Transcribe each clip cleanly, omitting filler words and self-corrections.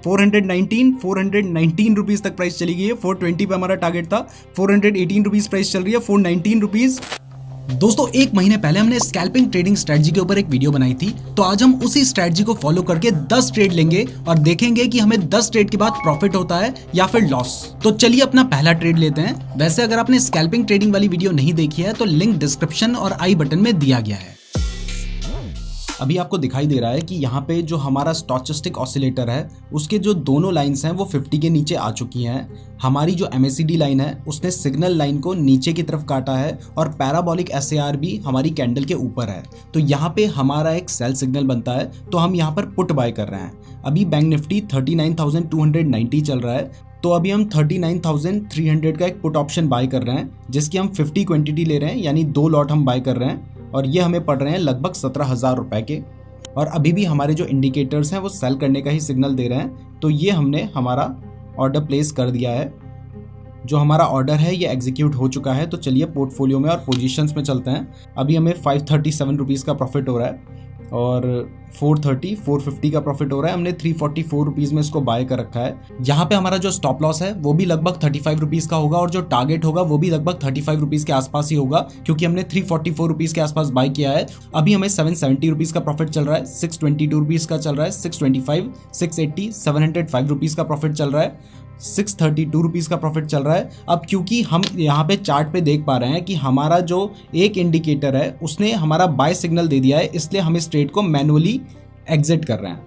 419 rupees तक price चली गई है। 420 पे हमारा टारगेट था, 418 रुपीज प्राइस चल रही है, 419 रुपीज। दोस्तों एक महीने पहले हमने स्कैल्पिंग ट्रेडिंग स्ट्रेटजी के ऊपर एक वीडियो बनाई थी, तो आज हम उसी स्ट्रेटजी को फॉलो करके 10 ट्रेड लेंगे और देखेंगे कि हमें 10 ट्रेड के बाद प्रॉफिट होता है या फिर लॉस। तो चलिए अपना पहला ट्रेड लेते हैं। वैसे अगर आपने स्कैल्पिंग ट्रेडिंग वाली वीडियो नहीं देखी है तो लिंक डिस्क्रिप्शन और आई बटन में दिया गया है। अभी आपको दिखाई दे रहा है कि यहाँ पे जो हमारा स्टोचस्टिक ऑसिलेटर है उसके जो दोनों लाइंस हैं वो 50 के नीचे आ चुकी हैं। हमारी जो MACD लाइन है उसने सिग्नल लाइन को नीचे की तरफ काटा है और पैराबोलिक SAR भी हमारी कैंडल के ऊपर है। तो यहाँ पे हमारा एक सेल सिग्नल बनता है, तो हम यहाँ पर पुट बाय कर रहे हैं। अभी बैंक निफ्टी 39,290 चल रहा है, तो अभी हम 39,300 का एक पुट ऑप्शन बाय कर रहे हैं, जिसकी हम 50 क्वांटिटी ले रहे हैं, यानी 2 लॉट हम बाय कर रहे हैं और ये हमें पड़ रहे हैं लगभग 17,000 रुपए के। और अभी भी हमारे जो इंडिकेटर्स हैं वो सेल करने का ही सिग्नल दे रहे हैं, तो ये हमने हमारा ऑर्डर प्लेस कर दिया है। जो हमारा ऑर्डर है ये एग्जीक्यूट हो चुका है। तो चलिए पोर्टफोलियो में और पोजीशंस में चलते हैं। अभी हमें 537 रुपीज़ का प्रॉफिट हो रहा है और 450 का प्रॉफिट हो रहा है। हमने 344 रुपीज़ में इसको बाय कर रखा है। यहाँ पे हमारा जो स्टॉप लॉस है वो भी लगभग 35 रुपीज़ का होगा और जो टारगेट होगा वो भी लगभग 35 रुपीज़ के आसपास ही होगा, क्योंकि हमने 344 रुपीज़ के आसपास बाय किया है। अभी हमें 770 रुपीज़ का प्रॉफिट चल रहा है, 622 रुपीज़ का चल रहा है, 625, 680, 705 रुपीज़ का प्रॉफिट चल रहा है, 632 रुपीज़ का प्रॉफिट चल रहा है। अब क्योंकि हम यहाँ पे चार्ट पे देख पा रहे हैं कि हमारा जो एक इंडिकेटर है उसने हमारा बाय सिग्नल दे दिया है, इसलिए हम इस ट्रेड को मैनुअली एग्जिट कर रहे हैं।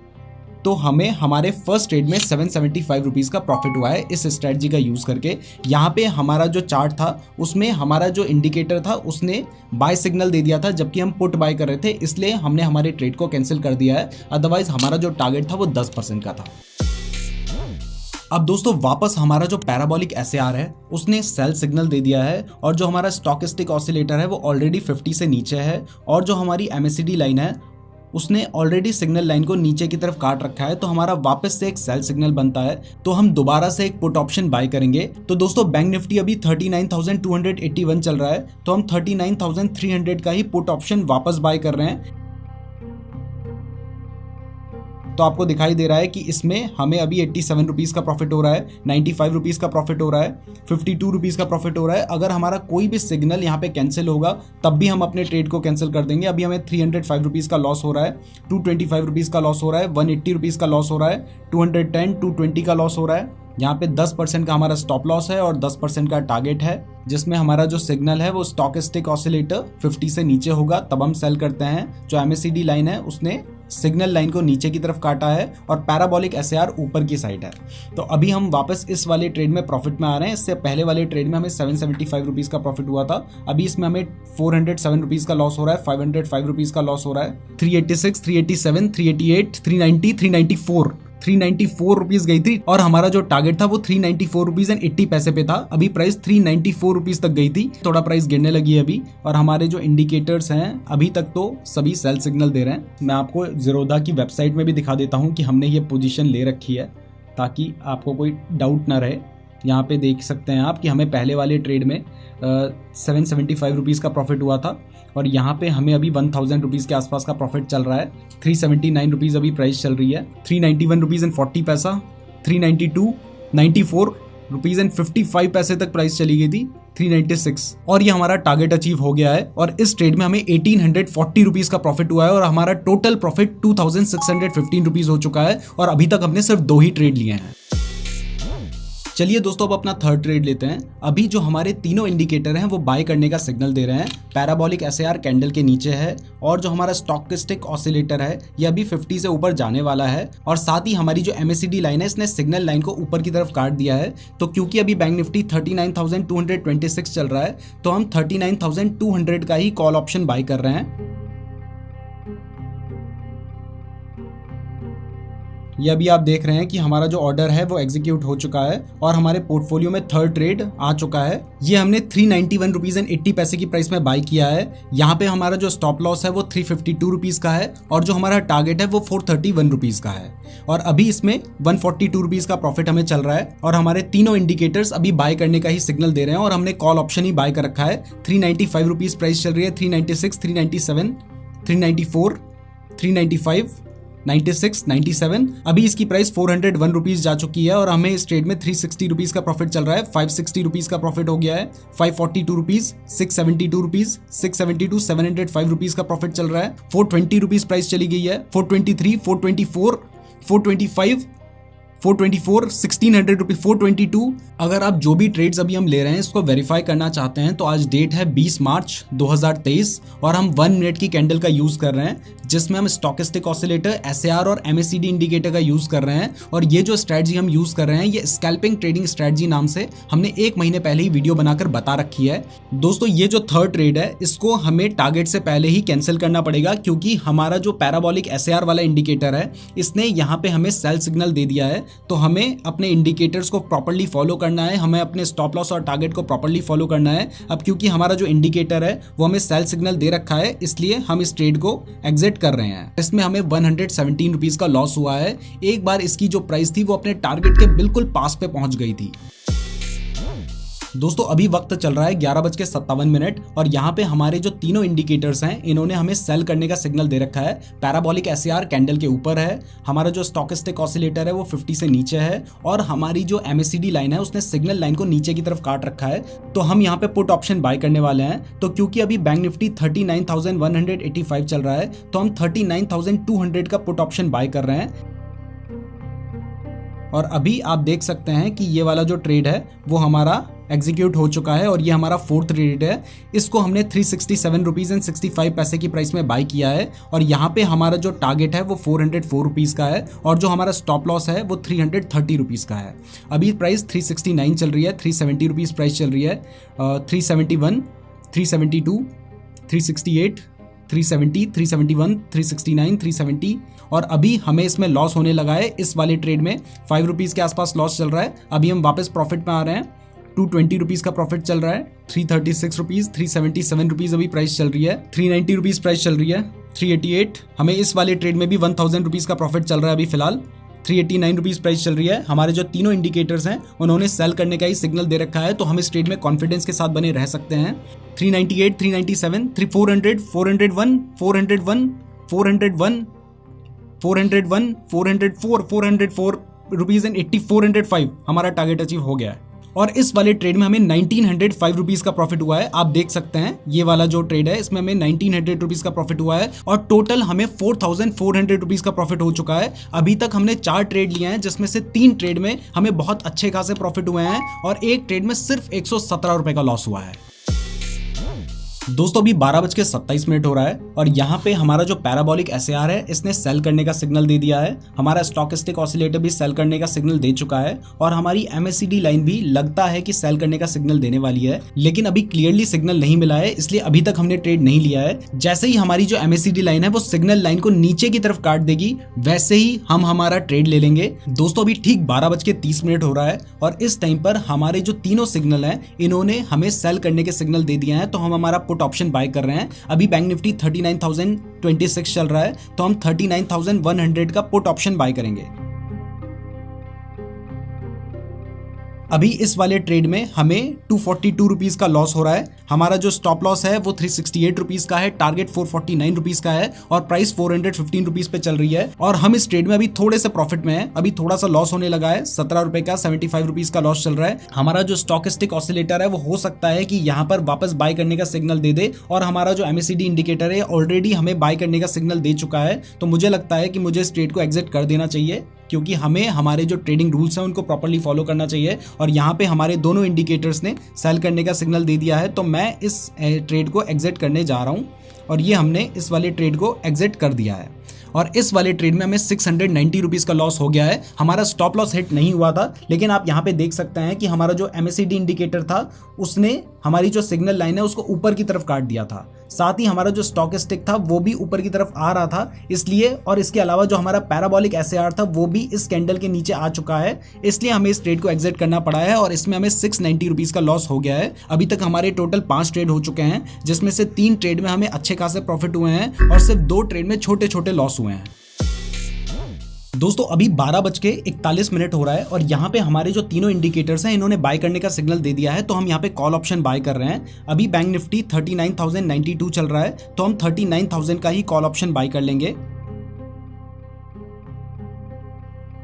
तो हमें हमारे फर्स्ट ट्रेड में 775 रुपीज़ का प्रॉफिट हुआ है इस स्ट्रेटजी का यूज़ करके। यहाँ पे हमारा जो चार्ट था उसमें हमारा जो इंडिकेटर था उसने बाय सिग्नल दे दिया था, जबकि हम पुट बाय कर रहे थे, इसलिए हमने हमारे ट्रेड को कैंसिल कर दिया है। अदरवाइज हमारा जो टारगेट था वो 10% का था। अब दोस्तों वापस हमारा जो पैराबोलिक SAR है उसने सेल सिग्नल दे दिया है और जो हमारा स्टोकेस्टिक ऑसिलेटर है वो ऑलरेडी 50 से नीचे है और जो हमारी MACD लाइन है उसने ऑलरेडी सिग्नल लाइन को नीचे की तरफ काट रखा है। तो हमारा वापस से एक सेल सिग्नल बनता है, तो हम दोबारा से एक पुट ऑप्शन बाय करेंगे। तो दोस्तों बैंक निफ्टी अभी 39,281 चल रहा है, तो हम 39,300 का ही पुट ऑप्शन वापस बाय कर रहे हैं। तो आपको दिखाई दे रहा है कि इसमें हमें अभी 87 रुपीज़ का प्रॉफिट हो रहा है, 95 रुपीज़ का प्रॉफिट हो रहा है, 52 रुपीज़ का प्रॉफिट हो रहा है। अगर हमारा कोई भी सिग्नल यहाँ पे कैंसिल होगा तब भी हम अपने ट्रेड को कैंसिल कर देंगे। अभी हमें 305 रुपीज़ का लॉस हो रहा है, 225 रुपीज़ का लॉस हो रहा है, 180 रुपीज़ का लॉस हो रहा है, 210, 220 का लॉस हो रहा है। यहाँ पे 10% का हमारा स्टॉप लॉस है और 10% का टारगेट है, जिसमें हमारा जो सिग्नल है वो स्टोकेस्टिक ऑसिलेटर 50 से नीचे होगा तब हम सेल करते हैं। जो MACD लाइन है उसने सिग्नल लाइन को नीचे की तरफ काटा है और पैराबोलिक SAR ऊपर की साइड है। तो अभी हम वापस इस वाले ट्रेड में प्रॉफिट में आ रहे हैं। इससे पहले वाले ट्रेड में हमें 775 रुपीज़ का प्रॉफिट हुआ था, अभी इसमें हमें 407 रुपीज़ का लॉस हो रहा है, 505 रुपीज़ का लॉस हो रहा है, 386, 387, 388, 390, 394 रुपीज गई थी और हमारा जो टारगेट था वो 394 रुपीज एंड 80 पैसे पे था। अभी प्राइस 394 रुपीज तक गई थी, थोड़ा प्राइस गिरने लगी है अभी। और हमारे जो इंडिकेटर्स हैं अभी तक तो सभी सेल सिग्नल दे रहे हैं। मैं आपको ज़ीरोधा की वेबसाइट में भी दिखा देता हूँ कि हमने ये पोजीशन ले रखी है, ताकि आपको कोई डाउट ना रहे। यहाँ पे देख सकते हैं आप कि हमें पहले वाले ट्रेड में 775 रुपीज़ का प्रॉफिट हुआ था और यहाँ पे हमें अभी 1000 रुपीज़ के आसपास का प्रॉफिट चल रहा है। 379 रुपीज़ अभी प्राइस चल रही है, 391 रुपीज़ एंड 40 पैसा, 392, 94 रुपीज़ एंड 55 पैसे तक प्राइस चली गई थी, 396, और ये हमारा टारगेट अचीव हो गया है। और इस ट्रेड में हमें 1840 रुपीज़ का प्रॉफिट हुआ है और हमारा टोटल प्रॉफिट 2615 रुपीज़ हो चुका है और अभी तक हमने सिर्फ 2 ही ट्रेड लिए हैं। चलिए दोस्तों अब अपना थर्ड ट्रेड लेते हैं। अभी जो हमारे तीनों इंडिकेटर हैं वो बाय करने का सिग्नल दे रहे हैं। पैराबोलिक SAR कैंडल के नीचे है और जो हमारा स्टोकेस्टिक ऑसिलेटर है ये अभी 50 से ऊपर जाने वाला है और साथ ही हमारी जो MACD लाइन है इसने सिग्नल लाइन को ऊपर की तरफ काट दिया है। तो क्योंकि अभी बैंक निफ्टी 39,226 चल रहा है तो हम 39,200 का ही कॉल ऑप्शन बाय कर रहे हैं। ये अभी आप देख रहे हैं कि हमारा जो ऑर्डर है वो एग्जीक्यूट हो चुका है और हमारे पोर्टफोलियो में थर्ड ट्रेड आ चुका है। ये हमने 391 रुपीज़ एंड 80 पैसे की प्राइस में बाय किया है। यहाँ पे हमारा जो स्टॉप लॉस है वो 352 रुपीज़ का है और जो हमारा टारगेट है वो 431 रुपीज़ का है और अभी इसमें 142 रुपीज़ का प्रॉफिट हमें चल रहा है और हमारे तीनों इंडिकेटर्स अभी बाय करने का ही सिग्नल दे रहे हैं और हमने कॉल ऑप्शन ही बाय कर रखा है। 395 रुपीज़ प्राइस चल रही है, 396, 397, 394, 395, 96, 97। अभी इसकी प्राइस 401 रुपीज जा चुकी है और हमें इस ट्रेड में 360 रुपीज का प्रॉफिट चल रहा है। 560 रुपीज का प्रॉफिट हो गया है, 542 रुपीज, 672 रुपीज, 672, 705 रुपीज का प्रॉफिट चल रहा है। 420 रुपीज प्राइस चली गई है, 423, 424, 425, 424, 1600 रुपीज, 422। अगर आप जो भी ट्रेड्स अभी हम ले रहे हैं इसको वेरीफाई करना चाहते हैं तो आज डेट है 20 मार्च 2023 और हम 1 मिनट की कैंडल का यूज कर रहे हैं जिसमें हम स्टॉकेस्टिक ऑसिलेटर, SAR और MACD इंडिकेटर का यूज कर रहे हैं। और ये जो स्ट्रेटजी हम यूज कर रहे हैं ये स्कैल्पिंग ट्रेडिंग स्ट्रेटजी नाम से हमने 1 महीने पहले ही वीडियो बनाकर बता रखी है। दोस्तों ये जो थर्ड ट्रेड है इसको हमें टारगेट से पहले ही कैंसिल करना पड़ेगा क्योंकि हमारा जो पैराबोलिक SAR वाला इंडिकेटर है इसने यहाँ पे हमें सेल सिग्नल दे दिया है। तो हमें अपने इंडिकेटर्स को प्रॉपर्ली फॉलो करना है, हमें अपने स्टॉप लॉस और टारगेट को प्रॉपर्ली फॉलो करना है। अब क्योंकि हमारा जो इंडिकेटर है वो हमें सेल सिग्नल दे रखा है इसलिए हम इस ट्रेड को एग्जिट कर रहे हैं। इसमें हमें 117 रुपीज का लॉस हुआ है। एक बार इसकी जो प्राइस थी वो अपने टारगेट के बिल्कुल पास पे पहुंच गई थी। दोस्तों अभी वक्त चल रहा है 11:57 और यहाँ पे हमारे जो तीनों इंडिकेटर्स हैं इन्होंने हमें सेल करने का सिग्नल दे रखा है। पैराबोलिक SAR कैंडल के ऊपर है, हमारा जो स्टॉकेस्टिक ऑसिलेटर है वो 50 से नीचे है और हमारी जो MACD लाइन है उसने सिग्नल लाइन को नीचे की तरफ काट रखा है। तो हम यहाँ पे पुट ऑप्शन बाय करने वाले हैं। तो क्योंकि अभी बैंक निफ्टी 39,185 चल रहा है तो हम 39,200 का पुट ऑप्शन बाय कर रहे हैं। और अभी आप देख सकते हैं कि ये वाला जो ट्रेड है वो हमारा एग्जीक्यूट हो चुका है और ये हमारा फोर्थ ट्रेड है। इसको हमने 367 रुपीज एंड 65 पैसे की प्राइस में बाय किया है और यहाँ पे हमारा जो टारगेट है वो 404 रुपीज का है और जो हमारा स्टॉप लॉस है वो 330 रुपीज का है। अभी प्राइस 369 चल रही है, 370 रुपीज प्राइस चल रही है, 371, 372, 368, 370, 371, 369, 370 और अभी हमें इसमें लॉस होने लगा है। इस वाले ट्रेड में 5 रुपीज के आसपास लॉस चल रहा है। अभी हम वापस प्रॉफिट में आ रहे हैं, 220 रुपीज का प्रॉफिट चल रहा है, 336 रुपीज, 377 रुपीज अभी प्राइस चल रही है, 390 रुपीज प्राइस चल रही है, 388। हमें इस वाले ट्रेड में भी 1000 रुपीज का प्रॉफिट चल रहा है अभी फिलहाल, 389 रुपीज प्राइस चल रही है। हमारे जो तीनों इंडिकेटर्स हैं उन्होंने सेल करने का ही सिग्नल दे रखा है तो हम इस ट्रेड में कॉन्फिडेंस के साथ बने रह सकते हैं। 398, 397, 400, 401, 401, 401, 401, 404, 404 रुपीज एंड 405 हमारा टारगेट अचीव हो गया है। और इस वाले ट्रेड में हमें 1905 रुपीज का प्रॉफिट हुआ है। आप देख सकते हैं ये वाला जो ट्रेड है इसमें हमें 1900 रुपीज का प्रॉफिट हुआ है और टोटल हमें 4400 रुपीज का प्रॉफिट हो चुका है। अभी तक हमने 4 ट्रेड लिए हैं जिसमें से 3 ट्रेड में हमें बहुत अच्छे खासे प्रॉफिट हुए हैं और एक ट्रेड में सिर्फ 117 रुपए का लॉस हुआ है। दोस्तों अभी 12:27 हो रहा है और यहाँ पे हमारा जो पैराबोलिक SAR है इसने सेल करने का सिग्नल दे दिया है। हमारा स्टॉकेस्टिक ऑसिलेटर भी सेल करने का सिग्नल दे चुका है और हमारी MACD लाइन भी लगता है कि सेल करने का सिग्नल देने वाली है, लेकिन अभी क्लियरली सिग्नल नहीं मिला है इसलिए अभी तक हमने ट्रेड नहीं लिया है। जैसे ही हमारी जो MACD लाइन है वो सिग्नल लाइन को नीचे की तरफ काट देगी वैसे ही हम हमारा ट्रेड ले लेंगे। दोस्तों अभी ठीक 12:30 हो रहा है और इस टाइम पर हमारे जो तीनों सिग्नल हैं इन्होंने हमें सेल करने के सिग्नल दे दिए हैं तो हम हमारा पुट ऑप्शन बाय कर रहे हैं। अभी बैंक निफ्टी 39,026 चल रहा है तो हम 39,100 का पुट ऑप्शन बाय करेंगे। अभी इस वाले ट्रेड में हमें 242 रुपीज का लॉस हो रहा है। हमारा जो स्टॉप लॉस है वो 368 रुपीज का है, टारगेट 449 रुपीज का है और प्राइस 415 रुपीज पे चल रही है और हम इस ट्रेड में अभी थोड़े से प्रॉफिट में है। अभी थोड़ा सा लॉस होने लगा है, 17 रुपए का 75 रुपीज का लॉस चल रहा है। हमारा जो स्टॉकेस्टिक ऑसिलेटर है वो हो सकता है कि यहाँ पर वापस बाय करने का सिग्नल दे दे और हमारा जो MACD इंडिकेटर है ऑलरेडी हमें बाय करने का सिग्नल दे चुका है। तो मुझे लगता है कि मुझे इस ट्रेड को एग्जिट कर देना चाहिए क्योंकि हमें हमारे जो ट्रेडिंग रूल्स हैं उनको प्रॉपर्ली फॉलो करना चाहिए और यहाँ पे हमारे दोनों इंडिकेटर्स ने सेल करने का सिग्नल दे दिया है तो मैं इस ट्रेड को एग्जिट करने जा रहा हूँ और ये हमने इस वाले ट्रेड को एग्जिट कर दिया है। और इस वाले ट्रेड में हमें 690 रुपीज का लॉस हो गया है। हमारा स्टॉप लॉस हिट नहीं हुआ था लेकिन आप यहाँ पे देख सकते हैं कि हमारा जो MACD इंडिकेटर था उसने हमारी जो सिग्नल लाइन है उसको ऊपर की तरफ काट दिया था, साथ ही हमारा जो स्टॉकेस्टिक था वो भी ऊपर की तरफ आ रहा था इसलिए, और इसके अलावा जो हमारा पैराबोलिक SAR था वो भी इस कैंडल के नीचे आ चुका है इसलिए हमें इस ट्रेड को एग्जिट करना पड़ा है और इसमें हमें 690 रुपीज का लॉस हो गया है। अभी तक हमारे टोटल 5 ट्रेड हो चुके हैं जिसमें से 3 ट्रेड में हमें अच्छे खासे प्रॉफिट हुए हैं और सिर्फ 2 ट्रेड में छोटे छोटे लॉस हुए हैं। दोस्तों अभी 12:41 हो रहा है और यहाँ पे हमारे जो तीनों इंडिकेटर्स हैं इन्होंने बाय करने का सिग्नल दे दिया है तो हम यहाँ पे कॉल ऑप्शन बाय कर रहे हैं। अभी बैंक निफ्टी 39,092 चल रहा है तो हम 39,000 का ही कॉल ऑप्शन बाय कर लेंगे।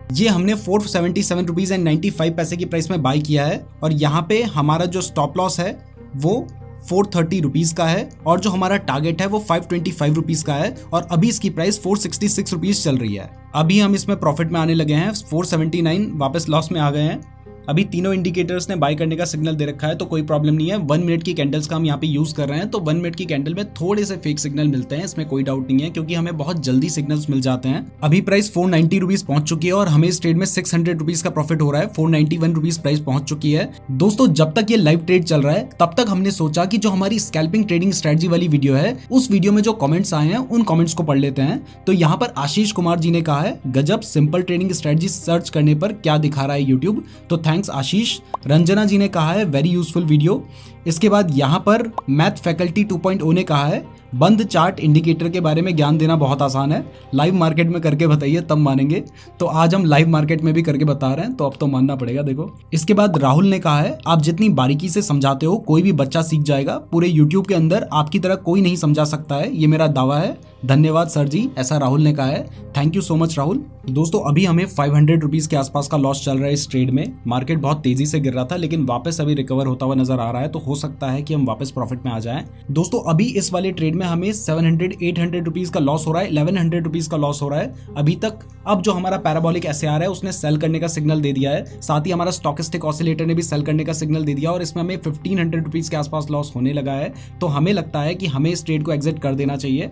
ये हमने 477 रुपीज एंड 95 पैसे की प्राइस में बाय किया है और यहाँ पे हमारा जो स्टॉप लॉस है वो 430 रुपीज का है और जो हमारा टारगेट है वो 525 रुपीज का है और अभी इसकी प्राइस 466 रुपीज चल रही है। अभी हम इसमें प्रॉफिट में आने लगे हैं, 479 वापस लॉस में आ गए हैं। अभी तीनों इंडिकेटर्स ने बाय करने का सिग्नल दे रखा है तो कोई प्रॉब्लम नहीं है। 1 मिनट की कैंडल्स का हम यहाँ पे यूज कर रहे हैं तो 1 मिनट की कैंडल में थोड़े से फेक सिग्नल मिलते हैं, इसमें कोई डाउट नहीं है क्योंकि हमें बहुत जल्दी सिग्नल्स मिल जाते हैं। अभी प्राइस 490 रुपीज पहुंच चुकी है और हमें इस ट्रेड में 600 रुपीज का प्रॉफिट हो रहा है। 491 रुपीज प्राइस पहुंच चुकी है। दोस्तों जब तक ये लाइव ट्रेड चल रहा है तब तक हमने सोचा कि जो हमारी स्कैल्पिंग ट्रेडिंग स्ट्रेटजी वाली वीडियो है उस वीडियो में जो कमेंट्स आए हैं उन कमेंट्स को पढ़ लेते हैं। तो यहाँ पर आशीष कुमार जी ने कहा है, गजब, सिंपल ट्रेडिंग स्ट्रेटजी सर्च करने पर क्या दिखा रहा है यूट्यूब। तो थैंक्स आशीष। रंजना जी ने कहा है, वेरी यूजफुल वीडियो। इसके बाद यहाँ पर मैथ फैकल्टी 2.0 ने कहा है, बंद चार्ट इंडिकेटर के बारे में ज्ञान देना बहुत आसान है, लाइव मार्केट में करके बताइए तब मानेंगे। तो आज हम लाइव मार्केट में भी करके बता रहे हैं तो अब तो मानना पड़ेगा। देखो इसके बाद राहुल ने कहा है, आप जितनी बारीकी से समझाते हो कोई भी बच्चा सीख जाएगा, पूरे यूट्यूब के अंदर आपकी तरह कोई नहीं समझा सकता है, ये मेरा दावा है। धन्यवाद सर जी, ऐसा राहुल ने कहा है। Thank you so much Rahul. दोस्तों अभी हमें 500 रुपीज के आसपास का लॉस चल रहा है इस ट्रेड में। मार्केट बहुत तेजी से गिर रहा था लेकिन वापस अभी रिकवर होता हुआ नजर आ रहा है तो हो सकता है कि हम वापस प्रॉफिट में आ जाएं। दोस्तों अभी इस वाले ट्रेड में हमें 700-800 रुपीज का लॉस हो रहा है, 1100 रुपीज का लॉस हो रहा है अभी तक। अब जो हमारा पैराबोलिक एसएआर है उसने सेल करने का सिग्नल दे दिया है, साथ ही हमारा स्टॉकिस्टिक ऑसिलेटर ने भी सेल करने का सिग्नल दे दिया और इसमें हमें 1500 रुपीज के आसपास लॉस होने लगा है। तो हमें लगता है कि हमें इस ट्रेड को एग्जिट कर देना चाहिए।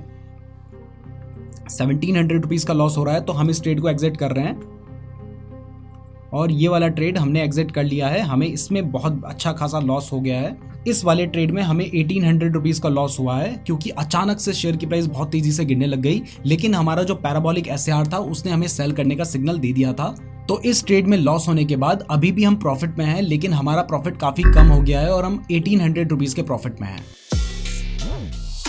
1700 रुपीज का लॉस हो रहा है तो हम इस ट्रेड को एग्जिट कर रहे हैं और ये वाला ट्रेड हमने एग्जिट कर लिया है। हमें इसमें बहुत अच्छा खासा लॉस हो गया है। इस वाले ट्रेड में हमें 1800 रुपीज का लॉस हुआ है क्योंकि अचानक से शेयर की प्राइस बहुत तेजी से गिरने लग गई, लेकिन हमारा जो पैराबोलिक एसएआर था उसने हमें सेल करने का सिग्नल दे दिया था। तो इस ट्रेड में लॉस होने के बाद अभी भी हम प्रॉफिट में हैं, लेकिन हमारा प्रॉफिट काफी कम हो गया है और हम 1800 रुपीज के प्रॉफिट में हैं।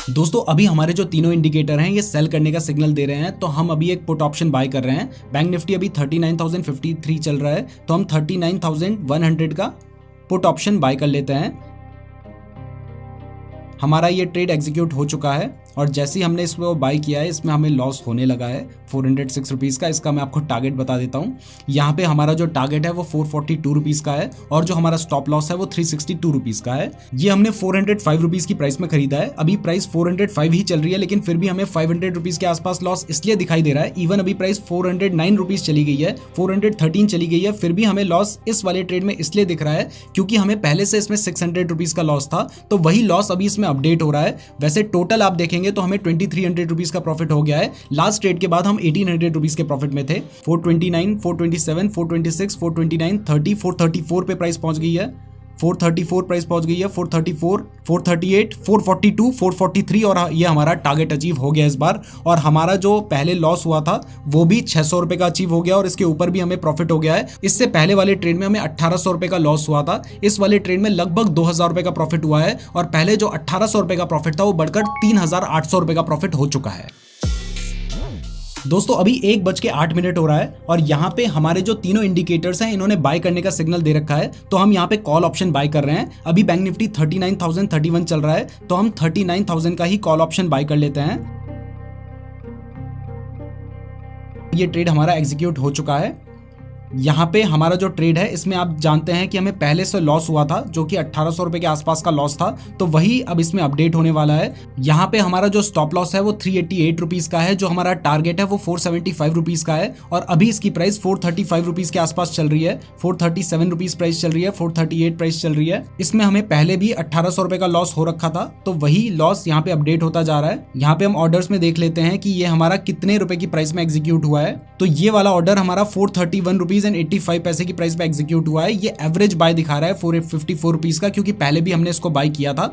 दोस्तों अभी हमारे जो तीनों इंडिकेटर हैं ये सेल करने का सिग्नल दे रहे हैं तो हम अभी एक पुट ऑप्शन बाय कर रहे हैं। बैंक निफ्टी अभी 39,053 चल रहा है तो हम 39,100 का पुट ऑप्शन बाय कर लेते हैं। हमारा ये ट्रेड एग्जीक्यूट हो चुका है और जैसे ही हमने इसको बाय किया है इसमें हमें लॉस होने लगा है 406 रुपीज़ का। इसका मैं आपको टारगेट बता देता हूँ। यहाँ पे हमारा जो टारगेट है वो 442 रुपीज़ का है और जो हमारा स्टॉप लॉस है वो 362 रुपीज़ का है। ये हमने 405 रुपीज़ की प्राइस में खरीदा है। अभी प्राइस 405 ही चल रही है लेकिन फिर भी हमें 500 रुपीज़ के आसपास लॉस इसलिए दिखाई दे रहा है। इवन अभी प्राइस 409 रुपीज़ चली गई है, 413 चली गई है, फिर भी हमें लॉस इस वाले ट्रेड में इसलिए दिख रहा है क्योंकि हमें पहले से इसमें 600 रुपीज़ का लॉस था तो वही लॉस अभी इसमें अपडेट हो रहा है। वैसे टोटल आप देखेंगे तो हमें 2300 रुपीज का प्रॉफिट हो गया है। लास्ट ट्रेड के बाद हम 1800 रुपीज के प्रॉफिट में थे। 429, 427, 426, 429, 30, 434 पे प्राइस पहुंच गई है। 434 प्राइस पहुंच गई है, 434, 438, 442, 443 और ये हमारा टारगेट अचीव हो गया इस बार। और हमारा जो पहले लॉस हुआ था वो भी 600 रुपए का अचीव हो गया और इसके ऊपर भी हमें प्रॉफिट हो गया है। इससे पहले वाले ट्रेड में हमें 1800 रुपए का लॉस हुआ था, इस वाले ट्रेड में लगभग 2000 रुपए का प्रॉफिट हुआ है और पहले जो 1800 रुपए का प्रॉफिट था वो बढ़कर 3800 रुपए का प्रॉफिट हो चुका है। दोस्तों अभी 1:08 हो रहा है और यहाँ पे हमारे जो तीनों इंडिकेटर्स हैं इन्होंने बाय करने का सिग्नल दे रखा है तो हम यहाँ पे कॉल ऑप्शन बाय कर रहे हैं। अभी बैंक निफ्टी 39,031 चल रहा है तो हम 39,000 का ही कॉल ऑप्शन बाय कर लेते हैं। ये ट्रेड हमारा एग्जीक्यूट हो चुका है। यहाँ पे हमारा जो ट्रेड है इसमें आप जानते हैं कि हमें पहले से लॉस हुआ था जो कि 1800 रुपए के आसपास का लॉस था तो वही अब इसमें अपडेट होने वाला है। यहाँ पे हमारा जो स्टॉप लॉस है वो 388 रुपीज का है, जो हमारा टारगेट है वो 475 रुपीज का है और अभी इसकी प्राइस 435 रुपीज के आसपास चल रही है। 437 रुपीज प्राइस चल रही है, 438 प्राइस चल रही है। इसमें हमें पहले भी 1800 रुपए का लॉस हो रखा था तो वही लॉस यहाँ पे अपडेट होता जा रहा है। यहाँ पे हम ऑर्डर्स में देख लेते हैं कि ये हमारा कितने रुपए की प्राइस में एग्जीक्यूट हुआ है। तो ये वाला ऑर्डर हमारा 431 रुपीज एंड 85 पैसे की प्राइस पे एग्जीक्यूट हुआ है। ये एवरेज बाय दिखा रहा है 454 रुपीज का क्योंकि पहले भी हमने इसको बाय किया था।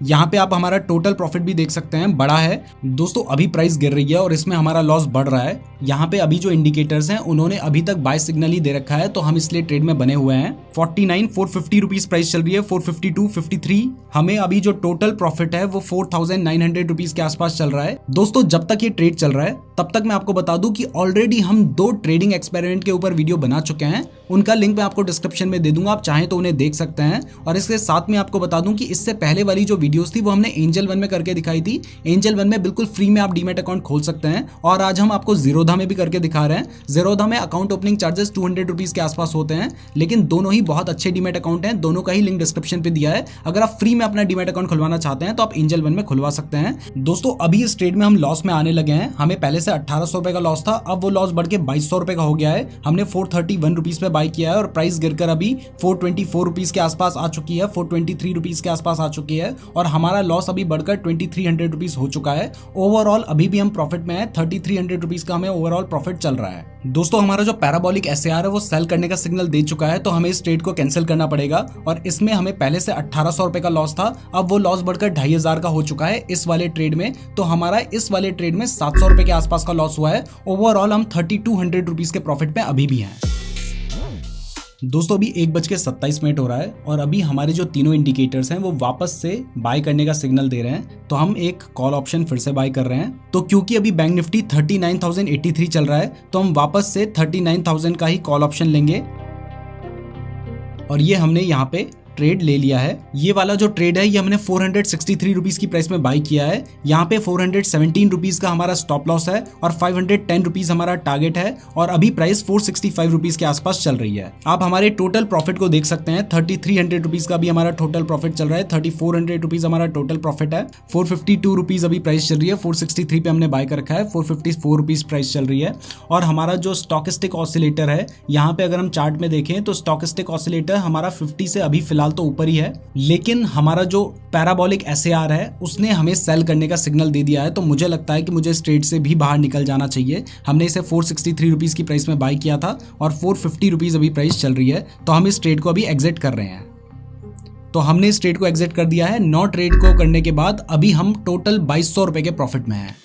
यहाँ पे आप हमारा टोटल प्रॉफिट भी देख सकते हैं, बड़ा है। दोस्तों अभी प्राइस गिर रही है और इसमें हमारा लॉस बढ़ रहा है। यहाँ पे अभी जो इंडिकेटर्स हैं उन्होंने अभी तक बाय सिग्नल ही दे रखा है तो हम इसलिए ट्रेड में बने हुए हैं। 49, 450 रुपीज प्राइस चल रही है, 452, 53। हमें अभी जो टोटल प्रॉफिट है वो 4900 रुपीज के आसपास चल रहा है। दोस्तों जब तक ये ट्रेड चल रहा है तब तक मैं आपको बता दूं कि ऑलरेडी हम 2 ट्रेडिंग एक्सपेरिमेंट के ऊपर वीडियो बना चुके हैं। उनका लिंक मैं आपको डिस्क्रिप्शन में दे दूंगा, आप चाहें तो उन्हें देख सकते हैं। और इसके साथ में आपको बता दूं कि इससे पहले वाली जो वीडियोस थी वो हमने एंजल वन में करके दिखाई थी। एंजल वन में बिल्कुल फ्री में आप डीमैट अकाउंट खोल सकते हैं, और आज हम आपको जीरोधा में भी करके दिखा रहे हैं। जीरोधा में अकाउंट ओपनिंग चार्जेस 200 रुपीज के आसपास होते हैं, लेकिन दोनों ही बहुत अच्छे डीमैट अकाउंट हैं। दोनों का ही लिंक डिस्क्रिप्शन पे दिया है। अगर आप फ्री में अपना डीमैट अकाउंट खुलवाना चाहते हैं तो आप एंजल वन में खुलवा सकते हैं। दोस्तों अभी इस ट्रेड में हम लॉस में आने लगे हैं। हमें पहले से 1800 रुपए का लॉस था, अब वो लॉस बढ़ के 2200 रुपए का हो गया है। हमने 431 रुपीज पे बाय किया है और प्राइस गिरकर अभी 424 रुपीज के आसपास आ चुकी है, 423 रुपीज के आसपास आ चुकी है, और हमारा लॉस अभी बढ़कर 2300 रुपीज हो चुका है। ओवरऑल अभी भी हम प्रॉफिट में है, 3300 रुपीज का हमें ओवरऑल प्रॉफिट चल रहा है। दोस्तों हमारा जो पैराबोलिक एसएआर है वो सेल करने का सिग्नल दे चुका है, तो हमें इस ट्रेड को कैंसिल करना पड़ेगा। और इसमें हमें पहले से 1800 रुपए का लॉस था, अब वो लॉस बढ़कर 2500 का हो चुका है इस वाले ट्रेड में। तो हमारा इस वाले ट्रेड में 700 रुपए के आसपास का लॉस हुआ है। ओवरऑल हम 3200 रुपीज के प्रॉफिट में अभी भी हैं। दोस्तों अभी 1:27 हो रहा है और अभी हमारे जो तीनों इंडिकेटर्स हैं वो वापस से बाय करने का सिग्नल दे रहे हैं, तो हम एक कॉल ऑप्शन फिर से बाय कर रहे हैं। तो क्योंकि अभी बैंक निफ्टी 39,083 चल रहा है, तो हम वापस से 39,000 का ही कॉल ऑप्शन लेंगे, और ये हमने यहाँ पे ट्रेड ले लिया है। ये वाला जो ट्रेड है ये हमने 463 रुपीज की प्राइस में बाय किया है। यहाँ पे 417 रुपीज का हमारा स्टॉप लॉस है और 510 रुपीज हमारा टारगेट है, और अभी प्राइस 465 रुपीज के आसपास चल रही है। आप हमारे टोटल प्रॉफिट को देख सकते हैं, 3300 रुपीज का भी हमारा टोटल प्रॉफिट चल रहा है, 3400 रुपीज हमारा टोटल प्रॉफिट है। 452 रुपीज अभी प्राइस चल रही है, 463 पे हमने बाय कर रखा है, 454 रुपीज प्राइस चल रही है। और हमारा जो स्टॉकिस्टिक ऑसिलेटर है, यहाँ पे अगर हम चार्ट में देखें तो स्टॉकिस्टिक ऑसिलेटर हमारा 50 से अभी फिलहाल तो ऊपर ही है, लेकिन हमारा जो पैराबोलिक एसएआर है उसने हमें सेल करने का सिग्नल दे दिया है। तो मुझे लगता है कि मुझे इस ट्रेड से भी बाहर निकल जाना चाहिए। हमने इसे 463 रुपीज की प्राइस में बाय किया था और 450 रुपीज अभी प्राइस चल रही है, तो हम इस ट्रेड को अभी एग्जिट कर रहे हैं। तो हमने इस ट्रेड को एग्जिट कर दिया है। 9 ट्रेड को करने के बाद अभी हम टोटल 2200 रुपए के प्रॉफिट में हैं।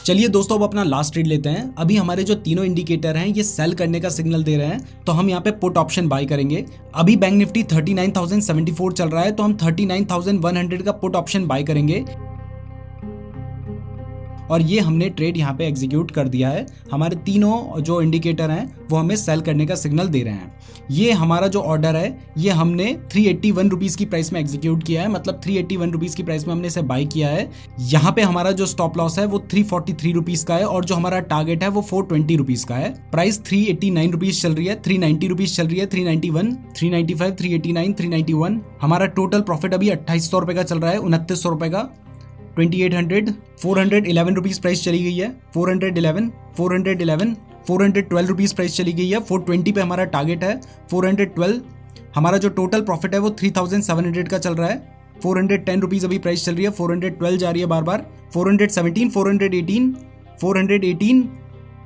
चलिए दोस्तों अब अपना लास्ट ट्रेड लेते हैं। अभी हमारे जो तीनों इंडिकेटर हैं ये सेल करने का सिग्नल दे रहे हैं, तो हम यहाँ पे पुट ऑप्शन बाय करेंगे। अभी बैंक निफ्टी 39,074 चल रहा है, तो हम 39,100 का पुट ऑप्शन बाय करेंगे, और ये हमने ट्रेड यहाँ पे एग्जीक्यूट कर दिया है। हमारे तीनों जो इंडिकेटर हैं वो हमें सेल करने का सिग्नल दे रहे हैं। ये हमारा जो ऑर्डर है ये हमने 381 रुपीज की प्राइस में एग्जीक्यूट किया है, मतलब 381 रुपीज की प्राइस में हमने इसे बाय किया है। यहाँ पे हमारा जो स्टॉप लॉस है वो 343 रुपीज का है, और जो हमारा टारगेट है वो 420 रुपीज का है। प्राइस 389 रुपीज चल रही है, 390 रुपीज चल रही है, 391, 395, 389, 391। हमारा टोटल प्रॉफिट अभी 2800 रुपए का चल रहा है, 2900 रुपए का, 2800, 411 रुपीज प्राइस चली गई है, 411, 411, 412 रुपीज प्राइस चली गई है। 420 पे हमारा टारगेट है, 412। हमारा जो टोटल प्रॉफिट है वो 3700 का चल रहा है, 410 रुपीज अभी प्राइस चल रही है, 412 जा रही है बार बार, 417, 418, 418,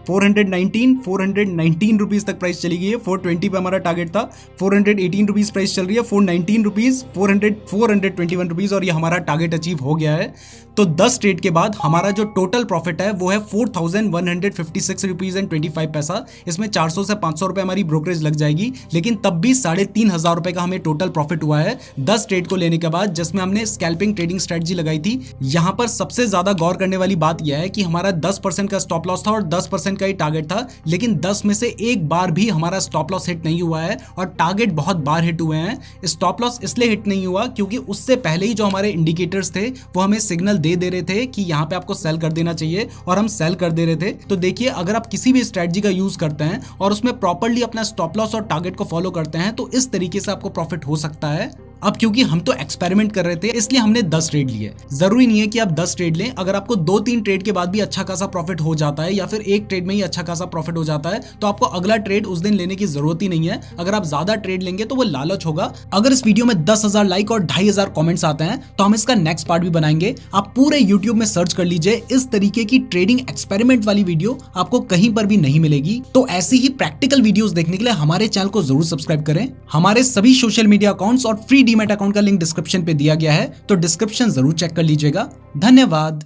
419 रुपीज तक प्राइस चली गई है। 420 पे हमारा टारगेट था, 418 रुपीज प्राइस चल रही है, 419 रुपीज, 421 रुपीज, और ये हमारा टारगेट अचीव हो गया है। तो 10 ट्रेड के बाद हमारा जो टोटल प्रॉफिट है वो है 4156 रुपीज एंड 25 पैसा। इसमें 400 से 500 रुपए हमारी ब्रोकरेज लग जाएगी, लेकिन तब भी 3500 रुपए का हमें टोटल प्रॉफिट हुआ है 10 ट्रेड को लेने के बाद, जिसमें हमने स्कैल्पिंग ट्रेडिंग स्ट्रेटजी लगाई थी। यहाँ पर सबसे ज्यादा गौर करने वाली बात यह है कि हमारा 10% का स्टॉप लॉस था और 10% का ही टारगेट था, लेकिन 10 में से एक बार भी हमारा स्टॉप लॉस हिट नहीं हुआ है, और टारगेट बहुत बार हिट हुए हैं। स्टॉप लॉस इसलिए हिट नहीं हुआ क्योंकि उससे पहले ही जो हमारे इंडिकेटर्स थे वो हमें सिग्नल दे रहे थे कि यहाँ पे आपको सेल कर देना चाहिए, और हम सेल कर दे रहे थे। तो देखिए, अगर आप किसी भी स्ट्रेटजी का यूज करते हैं और उसमें प्रॉपर्ली अपना स्टॉप लॉस और टारगेट को फॉलो करते हैं, तो इस तरीके से आपको प्रॉफिट हो सकता है। अब क्योंकि हम तो एक्सपेरिमेंट कर रहे थे इसलिए हमने 10 ट्रेड लिए। जरूरी नहीं है कि आप 10 ट्रेड लें। अगर आपको 2-3 ट्रेड के बाद भी अच्छा खासा प्रॉफिट हो जाता है, या फिर एक ट्रेड में ही अच्छा खासा प्रॉफिट हो जाता है, तो आपको अगला ट्रेड उस दिन लेने की जरूरत ही नहीं है। अगर आप ज्यादा ट्रेड लेंगे तो वो लालच होगा। अगर इस वीडियो में 10,000 लाइक और 2500 कमेंट्स आते हैं तो हम इसका नेक्स्ट पार्ट भी बनाएंगे। आप पूरे यूट्यूब में सर्च कर लीजिए, इस तरीके की ट्रेडिंग एक्सपेरिमेंट वाली वीडियो आपको कहीं पर भी नहीं मिलेगी। तो ऐसी ही प्रैक्टिकल वीडियोस देखने के लिए हमारे चैनल को जरूर सब्सक्राइब करें। हमारे सभी सोशल मीडिया अकाउंट्स और फ्री डीमैट अकाउंट का लिंक डिस्क्रिप्शन पे दिया गया है, तो डिस्क्रिप्शन जरूर चेक कर लीजिएगा। धन्यवाद।